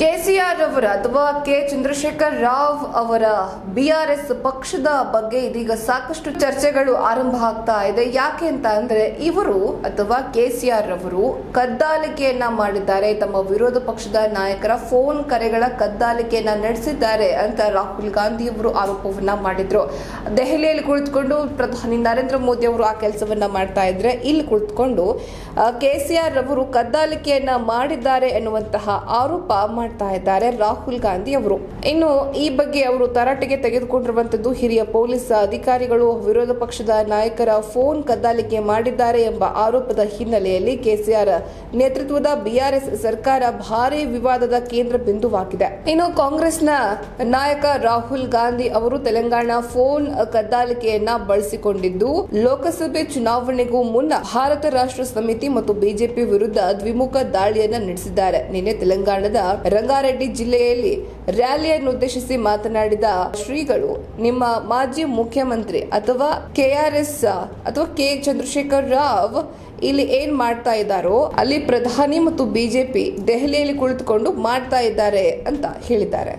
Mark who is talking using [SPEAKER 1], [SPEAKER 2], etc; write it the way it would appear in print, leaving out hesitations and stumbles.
[SPEAKER 1] ಕೆಸಿಆರ್ ಅವರ ಅಥವಾ ಕೆ ಚಂದ್ರಶೇಖರ್ ರಾವ್ ಅವರ ಬಿಆರ್ಎಸ್ ಪಕ್ಷದ ಬಗ್ಗೆ ಇದೀಗ ಸಾಕಷ್ಟು ಚರ್ಚೆಗಳು ಆರಂಭ ಆಗ್ತಾ ಇದೆ. ಯಾಕೆ ಅಂತ ಅಂದ್ರೆ ಇವರು ಅಥವಾ ಕೆಸಿಆರ್ ಅವರು ಕದ್ದಾಲಿಕೆಯನ್ನ ಮಾಡಿದ್ದಾರೆ, ತಮ್ಮ ವಿರೋಧ ಪಕ್ಷದ ನಾಯಕರ ಫೋನ್ ಕರೆಗಳ ಕದ್ದಾಲಿಕೆಯನ್ನ ನಡೆಸಿದ್ದಾರೆ ಅಂತ ರಾಹುಲ್ ಗಾಂಧಿ ಅವರು ಆರೋಪವನ್ನ ಮಾಡಿದ್ರು. ದೆಹಲಿಯಲ್ಲಿ ಕುಳಿತುಕೊಂಡು ಪ್ರಧಾನಿ ನರೇಂದ್ರ ಮೋದಿ ಅವರು ಆ ಕೆಲಸವನ್ನ ಮಾಡ್ತಾ ಇದ್ರೆ ಇಲ್ಲಿ ಕುಳಿತುಕೊಂಡು ಕೆಸಿಆರ್ ಅವರು ಕದ್ದಾಲಿಕೆಯನ್ನ ಮಾಡಿದ್ದಾರೆ ಎನ್ನುವಂತಹ ಆರೋಪ ಮಾಡ್ತಾ ಇದ್ದಾರೆ ರಾಹುಲ್ ಗಾಂಧಿ ಅವರು. ಇನ್ನು ಈ ಬಗ್ಗೆ ಅವರು ತರಾಟೆಗೆ ತೆಗೆದುಕೊಂಡಿರುವಂತದ್ದು ಹಿರಿಯ ಪೊಲೀಸ್ ಅಧಿಕಾರಿಗಳು ವಿರೋಧ ಪಕ್ಷದ ನಾಯಕರ ಫೋನ್ ಕದ್ದಾಲಿಕೆ ಮಾಡಿದ್ದಾರೆ ಎಂಬ ಆರೋಪದ ಹಿನ್ನೆಲೆಯಲ್ಲಿ ಕೆಸಿಆರ್ ನೇತೃತ್ವದ ಬಿಆರ್ಎಸ್ ಸರ್ಕಾರ ಭಾರೀ ವಿವಾದದ ಕೇಂದ್ರ ಬಿಂದುವಾಗಿದೆ. ಇನ್ನು ಕಾಂಗ್ರೆಸ್ನ ನಾಯಕ ರಾಹುಲ್ ಗಾಂಧಿ ಅವರು ತೆಲಂಗಾಣ ಫೋನ್ ಕದ್ದಾಲಿಕೆಯನ್ನ ಬಳಸಿಕೊಂಡಿದ್ದು ಲೋಕಸಭೆ ಚುನಾವಣೆಗೂ ಮುನ್ನ ಭಾರತ ರಾಷ್ಟ್ರ ಸಮಿತಿ ಮತ್ತು ಬಿಜೆಪಿ ವಿರುದ್ಧ ದ್ವಿಮುಖ ದಾಳಿಯನ್ನ ನಡೆಸಿದ್ದಾರೆ. ನಿನ್ನೆ ತೆಲಂಗಾಣದ ರಂಗಾರೆಡ್ಡಿ ಜಿಲ್ಲೆಯಲ್ಲಿ ರ್ಯಾಲಿಯನ್ನು ಉದ್ದೇಶಿಸಿ ಮಾತನಾಡಿದ ಶ್ರೀಗಳು, ನಿಮ್ಮ ಮಾಜಿ ಮುಖ್ಯಮಂತ್ರಿ ಅಥವಾ ಕೆಆರ್ಎಸ್ ಅಥವಾ ಕೆ ಚಂದ್ರಶೇಖರ್ ರಾವ್ ಇಲ್ಲಿ ಏನ್ ಮಾಡ್ತಾ ಇದ್ದಾರೋ ಅಲ್ಲಿ ಪ್ರಧಾನಿ ಮತ್ತು ಬಿಜೆಪಿ ದೆಹಲಿಯಲ್ಲಿ ಕುಳಿತುಕೊಂಡು ಮಾಡ್ತಾ ಇದ್ದಾರೆ ಅಂತ ಹೇಳಿದ್ದಾರೆ.